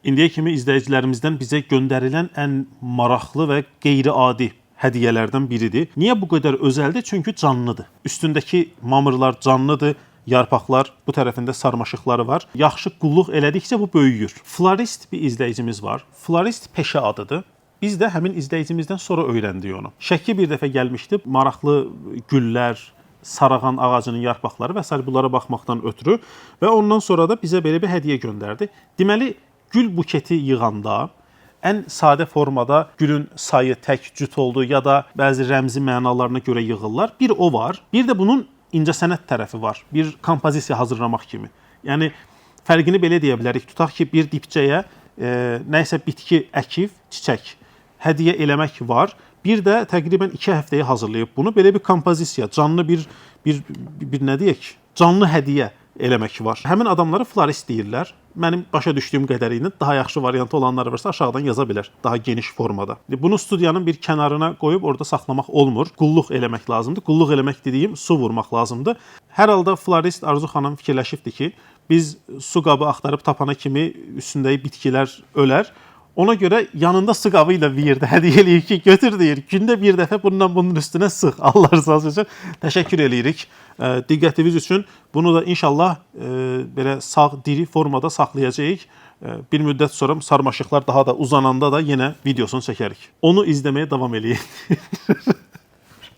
İndiyə kimi izləyicilərimizdən bizə göndərilən ən maraqlı və qeyri-adi hədiyyələrdən biridir. Niyə bu qədər özəldir? Çünki canlıdır. Üstündəki mamırlar canlıdır, yarpaqlar, bu tərəfində sarmaşıqları var. Yaxşı qulluq elədikcə bu böyüyür. Florist bir izləyicimiz var. Florist peşə adıdır. Biz də həmin izləyicimizdən sonra öyrəndik onu. Şəki bir dəfə gəlmişdi, maraqlı güllər, sarağan ağacının yarpaqları və s. bunlara baxmaqdan ötürü və ondan sonra da bizə belə bir hədiyyə göndərdi. Deməli, gül buketi yığanda ən sadə formada gülün sayı tək cüt oldu ya da bəzi rəmzi mənalarına görə yığırlar. Bir o var, bir də bunun incəsənət tərəfi var. Bir kompozisiya hazırlamaq kimi. Yəni fərqini belə deyə bilərik. Tutaq ki, bir dipçəyə nəyisə bitki əkib, çiçək hədiyyə eləmək var. Bir də təqribən 2 həftəyə hazırlayıb bunu. Belə bir kompozisiya, canlı bir nə deyək, canlı hədiyyə eləmək var. Həmin adamlara florist deyirlər. Mənim başa düşdüyüm qədərilə daha yaxşı variantı olanlar varsa aşağıdan yaza bilər, daha geniş formada. Bunu studiyanın bir kənarına qoyub orada saxlamaq olmur. Qulluq eləmək lazımdır. Qulluq eləmək dediyim su vurmaq lazımdır. Hər halda florist Arzu xanım fikirləşibdi ki, biz su qabı axtarıb tapana kimi üstündəki bitkilər ölər. Ona görə yanında su qabı ilə bir yerdə hədiyyə eləyir ki, götür deyir. Gündə bir dəfə bunun üstünə sıx. Allah rızası üçün təşəkkür eləyirik. Diqqətiniz üçün bunu da inşallah belə sağ, diri formada saxlayacağıq. Bir müddət sonra sarmaşıqlar daha da uzananda da yenə videosunu çəkərik. Onu izləməyə davam eləyin.